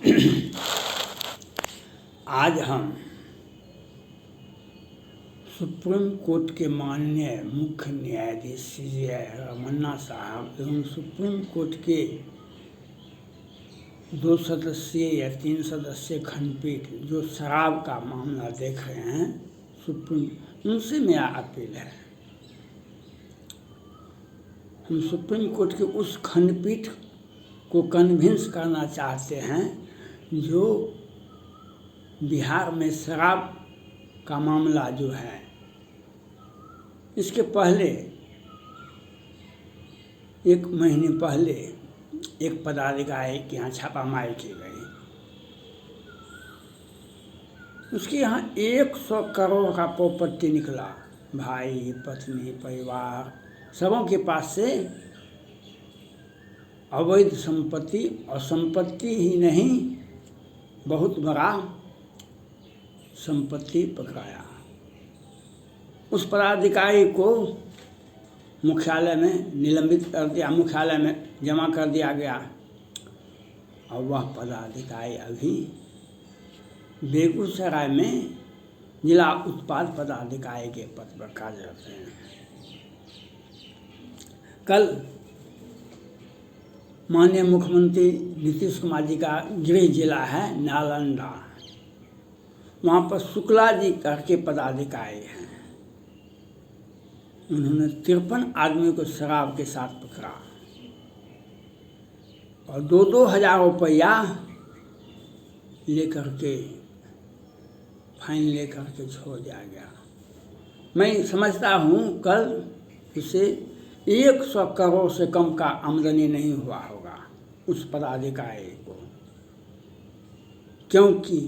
आज हम supreme court के माननीय मुख्य न्यायाधीश CJI रमन्ना साहब एवं सुप्रीम कोर्ट के 2 सदस्यीय या 3 सदस्यीय खंडपीठ जो शराब का मामला देख रहे हैं उनसे मेरा अपील है। हम सुप्रीम कोर्ट के उस खंडपीठ को कन्विंस करना चाहते हैं जो बिहार में शराब का मामला जो है, इसके पहले 1 महीने पहले एक पदाधिकारी के यहाँ छापामारी की गई। उसके यहाँ 100 करोड़ का प्रॉपर्टी निकला। भाई, पत्नी, परिवार सबों के पास से अवैध संपत्ति, और संपत्ति ही नहीं बहुत बड़ा संपत्ति पकड़ाया। उस पदाधिकारी को मुख्यालय में निलंबित कर दिया, मुख्यालय में जमा कर दिया गया, और वह पदाधिकारी अभी बेगूसराय में जिला उत्पाद पदाधिकारी के पद पर कार्यरत हैं। कल माननीय मुख्यमंत्री नीतीश कुमार जी का गृह जिला है नालंदा, वहाँ पर शुक्ला जी करके पदाधिकारी हैं। उन्होंने 53 आदमी को शराब के साथ पकड़ा और 2-2 हज़ार रुपया लेकर के फाइन लेकर के छोड़ दिया गया। मैं समझता हूँ कल उसे 100 करोड़ से कम का आमदनी नहीं हुआ होगा उस पदाधिकारी को, क्योंकि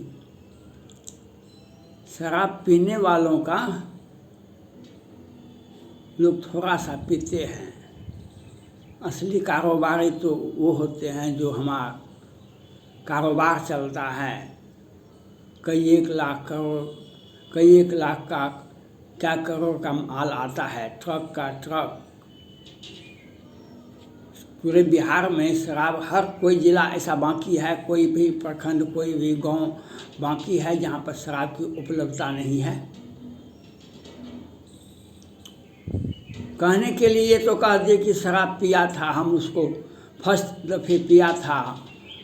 शराब पीने वालों का लोग थोड़ा सा पीते हैं। असली कारोबारी तो वो होते हैं जो हमारा कारोबार चलता है, कई 1 लाख करोड़, कई 1 लाख का क्या करोड़ का माल आता है, ट्रक का ट्रक। पूरे बिहार में शराब हर कोई ज़िला ऐसा बाकी है, कोई भी प्रखंड, कोई भी गांव बाकी है जहां पर शराब की उपलब्धता नहीं है। कहने के लिए तो कह दिए कि शराब पिया था, हम उसको फर्स्ट दफ़े पिया था,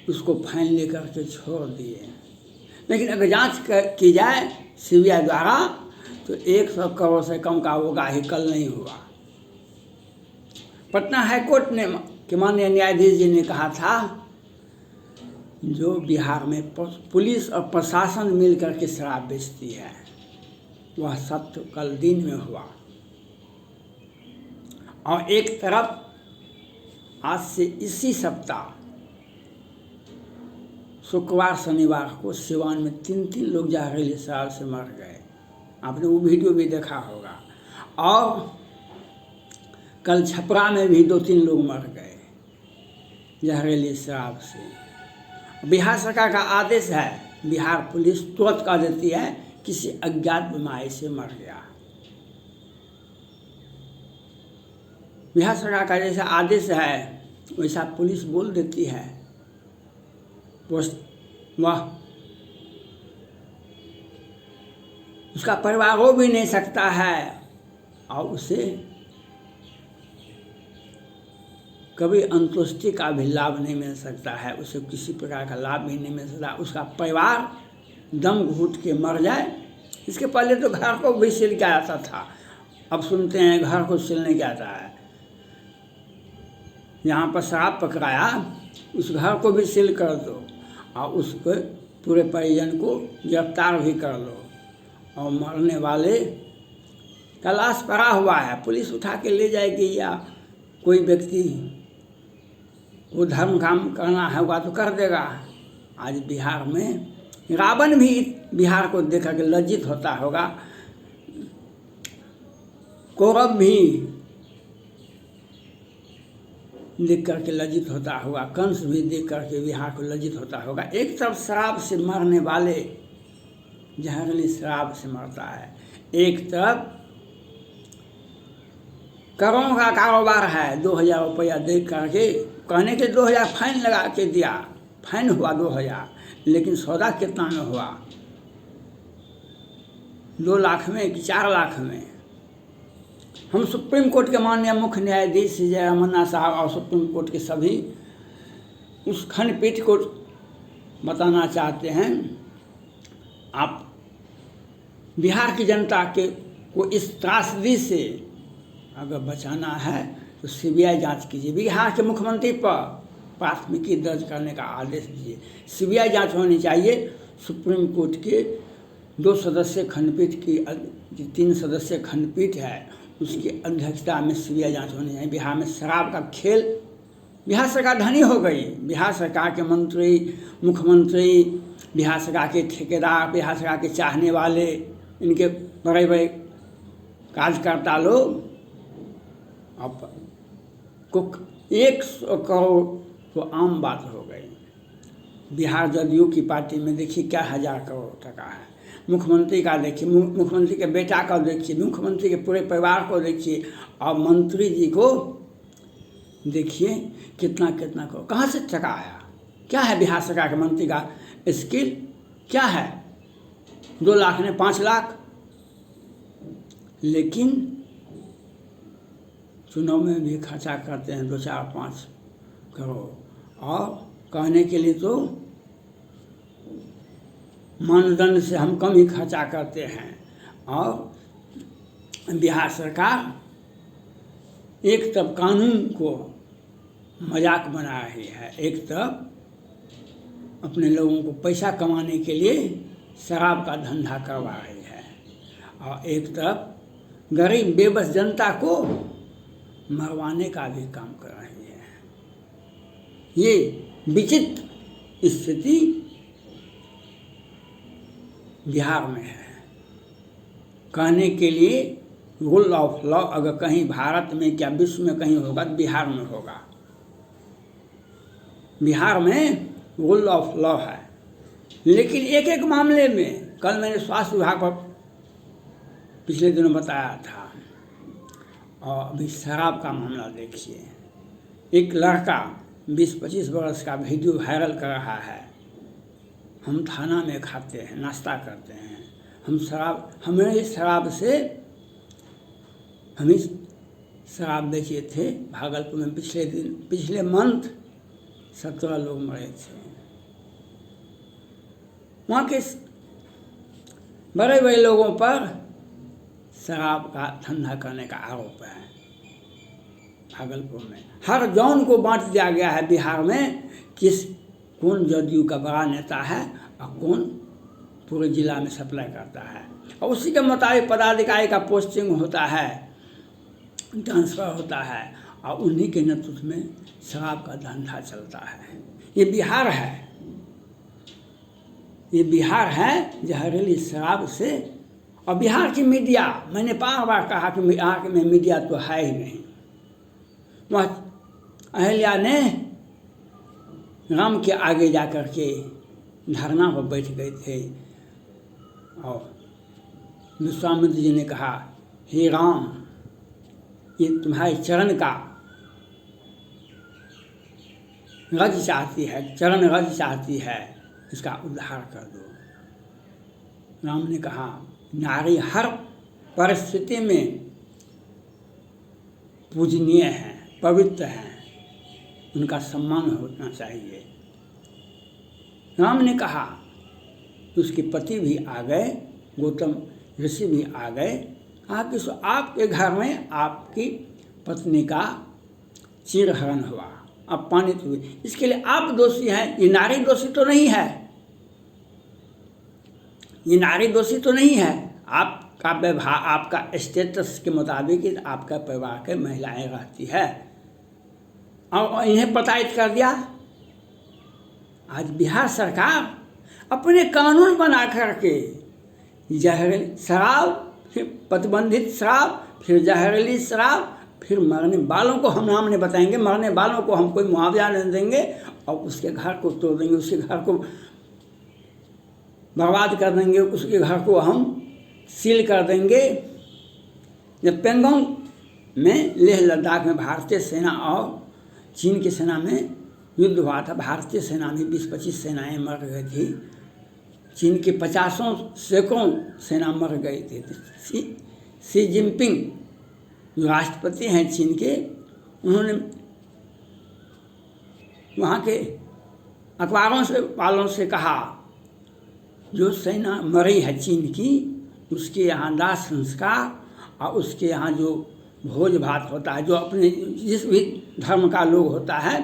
उसको फाइन लेकर के छोड़ दिए। लेकिन अगर जांच की जाए CBI द्वारा तो 100 करोड़ से कम का होगा ही, कल नहीं हुआ। पटना हाईकोर्ट ने के माननीय न्यायाधीश जी ने कहा था जो बिहार में पुलिस और प्रशासन मिलकर के शराब बेचती है, वह सत्य कल दिन में हुआ। और एक तरफ आज से इसी सप्ताह शुक्रवार शनिवार को सिवान में 3 लोग जहरीली शराब से मर गए। आपने वो वीडियो भी देखा होगा। और कल छपरा में भी 2-3 लोग मर गए जहरीली शराब से। बिहार सरकार का आदेश है, बिहार पुलिस तुरंत कह देती है किसी अज्ञात बीमारी से मर गया। बिहार सरकार का जैसा आदेश है वैसा पुलिस बोल देती है। वह उसका परिवार हो भी नहीं सकता है और उसे कभी अंतुष्टि का भी लाभ नहीं मिल सकता है, उसे किसी प्रकार का लाभ भी नहीं मिल सकता। उसका परिवार दम घुट के मर जाए। इसके पहले तो घर को भी सील किया जाता था, अब सुनते हैं घर को सील नहीं किया जाता है। यहाँ पर शराब पकड़ाया, उस घर को भी सील कर दो और उसको पूरे परिजन को गिरफ्तार भी कर लो। और मरने वाले का लाश पड़ा हुआ है, पुलिस उठा के ले जाएगी, या कोई व्यक्ति वो धर्म काम करना होगा तो कर देगा। आज बिहार में रावण भी बिहार को देख करके लज्जित होता होगा, कौरव भी देख करके लज्जित होता होगा, कंस भी देख करके बिहार को लज्जित होता होगा। एक तरफ शराब से मरने वाले जहरीली शराब से मरता है, एक तरफ करोड़ों का कारोबार है। 2,000 रुपया दे करके कहने के 2,000 फाइन लगा के दिया, फाइन हुआ 2000, लेकिन सौदा कितना में हुआ? 2 लाख में कि 4 लाख में? हम सुप्रीम कोर्ट के माननीय मुख्य न्यायाधीश जय रमन्ना साहब और सुप्रीम कोर्ट के सभी उस खंडपीठ को बताना चाहते हैं, आप बिहार की जनता को इस त्रासदी से अगर बचाना है तो सीबीआई जांच कीजिए। बिहार के मुख्यमंत्री पर प्राथमिकी दर्ज करने का आदेश दीजिए। सीबीआई जांच होनी चाहिए। सुप्रीम कोर्ट के 2 सदस्यीय खंडपीठ की 3 सदस्यीय खंडपीठ है, उसकी अध्यक्षता में सीबीआई जांच होनी चाहिए। बिहार में शराब का खेल, बिहार सरकार धनी हो गई। बिहार सरकार के मंत्री, मुख्यमंत्री, बिहार सरकार के ठेकेदार, बिहार सरकार के चाहने वाले, इनके बड़े बड़े कार्यकर्ता लोग अब को 100 करोड़ तो आम बात हो गई। बिहार जदयू की पार्टी में देखिए क्या 1000 करोड़ टका है। मुख्यमंत्री का देखिए, मुख्यमंत्री के बेटा का देखिए, मुख्यमंत्री के पूरे परिवार को देखिए, और मंत्री जी को देखिए कितना कितना को कहाँ से टका आया। क्या है बिहार सरकार के मंत्री का स्किल? क्या है? 2 लाख ने 5 लाख, लेकिन चुनाव में भी खर्चा करते हैं 2, 4, 5 करोड़, और कहने के लिए तो मानदंड से हम कम ही खर्चा करते हैं। और बिहार सरकार एक तरफ कानून को मजाक बना रही है, एक तरफ अपने लोगों को पैसा कमाने के लिए शराब का धंधा करवा रही है, और एक तरफ गरीब बेबस जनता को मरवाने का भी काम कर रही है। ये विचित्र स्थिति बिहार में है। कहने के लिए रूल ऑफ लॉ अगर कहीं भारत में क्या विश्व में कहीं होगा तो बिहार में होगा। बिहार में रूल ऑफ लॉ है, लेकिन एक एक मामले में, कल मैंने स्वास्थ्य विभाग पर पिछले दिनों बताया था, और अभी शराब का मामला देखिए। एक लड़का 20-25 वर्ष का वीडियो वायरल कर रहा है, हम थाना में खाते हैं, नाश्ता करते हैं, हमें शराब बेचे थे भागलपुर में। पिछले मंथ 17 लोग मरे थे। वहाँ के बड़े बड़े लोगों पर शराब का धंधा करने का आरोप है। भागलपुर में हर जौन को बांट दिया गया है बिहार में, कौन जदयू का बड़ा नेता है और कौन पूरे जिला में सप्लाई करता है, और उसी के मुताबिक पदाधिकारी का पोस्टिंग होता है, ट्रांसफ़र होता है, और उन्हीं के नेतृत्व में शराब का धंधा चलता है। ये बिहार है, ये बिहार है जहरीली शराब से। और बिहार की मीडिया, मैंने बार बार कहा कि बिहार में मीडिया तो है ही नहीं। वह अहिल्या ने राम के आगे जा कर के धरना पर बैठ गए थे, और विश्वामित्र जी ने कहा, हे राम, ये तुम्हारे चरण का रज चाहती है, चरण रज चाहती है, इसका उद्धार कर दो। राम ने कहा, नारी हर परिस्थिति में पूजनीय है, पवित्र है, उनका सम्मान होना चाहिए। राम ने कहा, उसके पति भी आ गए, गौतम ऋषि भी आ गए, आपके घर में आपकी पत्नी का चिरहरण हुआ, अपमानित हुई, इसके लिए आप दोषी हैं। ये नारी दोषी तो नहीं है, ये नारी दोषी तो नहीं है। आपका व्यवहार, आपका स्टेटस के मुताबिक आपका परिवार के महिलाएं रहती है, और इन्हें प्रताड़ित कर दिया। आज बिहार सरकार अपने कानून बना करके जहरीली शराब, फिर प्रतिबंधित शराब, फिर जहरीली शराब, फिर मरने वालों को हम नाम नहीं बताएंगे, मरने वालों को हम कोई मुआवजा नहीं देंगे, और उसके घर को तोड़ देंगे, उसके घर को बर्बाद कर देंगे, उसके घर को हम सील कर देंगे। जब पेंगोंग में, लेह लद्दाख में भारतीय सेना और चीन की सेना में युद्ध हुआ था, भारतीय सेना में 20-25 सेनाएं मर गई थी, चीन के 50 सैकड़ों सेना मर गई थी। शी जिनपिंग जो राष्ट्रपति हैं चीन के, उन्होंने वहाँ के अखबारों से वालों से कहा जो सेना मरी है चीन की, उसके यहाँ दाह संस्कार और उसके यहाँ जो भोज भात होता है, जो अपने जिस भी धर्म का लोग होता है,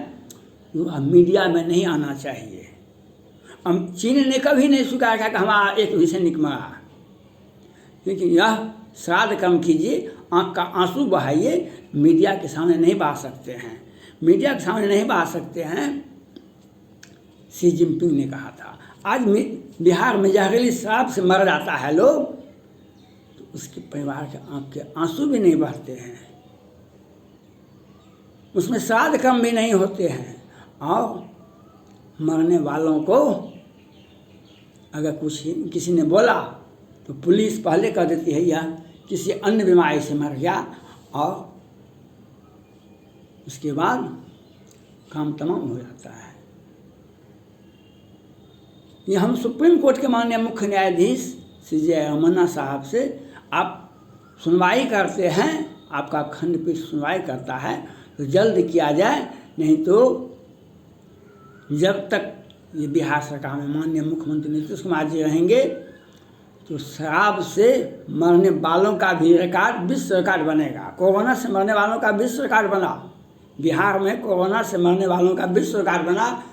वो मीडिया में नहीं आना चाहिए। हम चीन ने कभी नहीं स्वीकार किया कि हमारा एक भी सैनिक मरा, लेकिन यह श्राद्ध कर्म कीजिए, आँख का आंसू बहाइए, मीडिया के सामने नहीं बहा सकते हैं, मीडिया के सामने नहीं बहा सकते हैं। शी जिनपिंग ने कहा था। आज बिहार में जहरीली शराब से मर जाता है लोग, तो उसके परिवार के आँख के आंसू भी नहीं बहते हैं, उसमें श्राद्ध कर्म भी नहीं होते हैं। और मरने वालों को अगर कुछ किसी ने बोला तो पुलिस पहले कह देती है यह किसी अन्य बीमारी से मर गया, और उसके बाद काम तमाम हो जाता है। ये हम सुप्रीम कोर्ट के माननीय मुख्य न्यायाधीश CJ रमन्ना साहब से आप सुनवाई करते हैं, आपका खंडपीठ सुनवाई करता है तो जल्द किया जाए, नहीं तो जब तक ये बिहार सरकार में माननीय मुख्यमंत्री नीतीश कुमार जी रहेंगे तो शराब से मरने वालों का भी रिकॉर्ड विश्व रिकॉर्ड बनेगा। कोरोना से मरने वालों का विश्व रिकॉर्ड बना, बिहार में कोरोना से मरने वालों का विश्व रिकॉर्ड बना,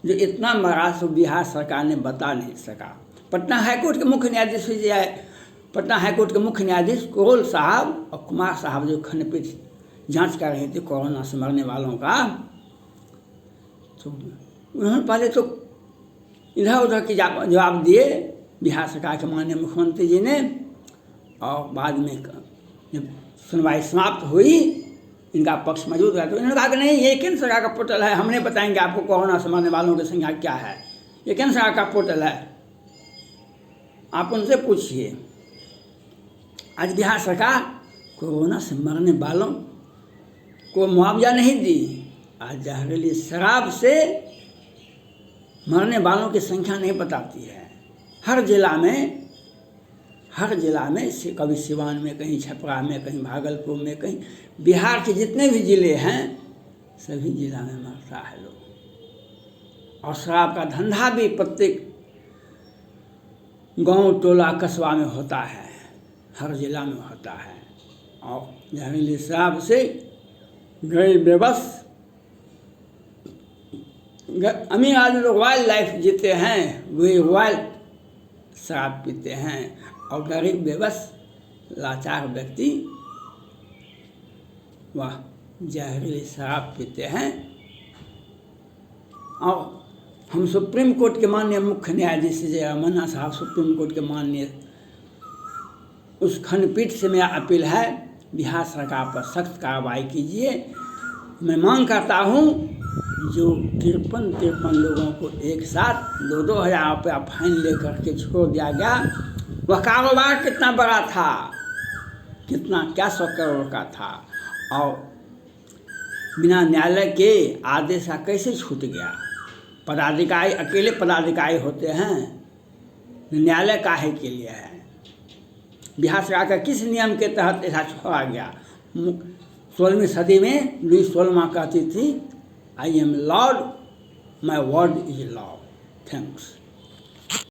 जो इतना मरा तो बिहार सरकार ने बता नहीं सका। पटना हाईकोर्ट के मुख्य न्यायाधीश पटना हाईकोर्ट के मुख्य न्यायाधीश करोल साहब और कुमार साहब जो खंडपीठ जांच कर रहे थे कोरोना से मरने वालों का, तो उन्होंने पहले तो इधर उधर की जवाब दिए बिहार सरकार के माननीय मुख्यमंत्री जी ने, और बाद में जब सुनवाई समाप्त हुई, इनका पक्ष मौजूद रहा तो इन्होंने कहा कि नहीं, ये केंद्र सरकार का पोर्टल है, हमने बताएंगे आपको कोरोना से मरने वालों की संख्या क्या है, ये केंद्र सरकार का पोर्टल है, आप उनसे पूछिए। आज बिहार सरकार कोरोना से मरने वालों को मुआवजा नहीं दी, आज जहरीली शराब से मरने वालों की संख्या नहीं बताती है। हर जिला में कभी सिवान में, कहीं छपरा में, कहीं भागलपुर में, कहीं बिहार के जितने भी ज़िले हैं सभी जिला में मरता है लोग। और शराब का धंधा भी प्रत्येक गांव टोला कस्बा में होता है, हर जिला में होता है। और जहरीली शराब से गरीब बेबस अमीर आदमी लोग वाइल्ड लाइफ जीते हैं, वे वाइल्ड शराब पीते हैं, और गरीब बेबस लाचार व्यक्ति वह जहरीली शराब पीते हैं। और हम सुप्रीम कोर्ट के माननीय मुख्य न्यायाधीश CJ रमन्ना साहब, सुप्रीम कोर्ट के माननीय उस खंडपीठ से मेरा अपील है, बिहार सरकार पर सख्त कार्रवाई कीजिए। मैं मांग करता हूँ जो 53 लोगों को एक साथ 2-2 हज़ार रुपया फाइन लेकर के छोड़ दिया गया, वह कारोबार कितना बड़ा था, कितना क्या 100 करोड़ का था, और बिना न्यायालय के आदेश का कैसे छूट गया। पदाधिकारी अकेले पदाधिकारी होते हैं, न्यायालय काहे के लिए है। बिहार सरकार का किस नियम के तहत ऐसा छोड़ा गया। 16वीं सदी में लुई सोलमा कहती थी, I am Lord, my word is law. Thanks.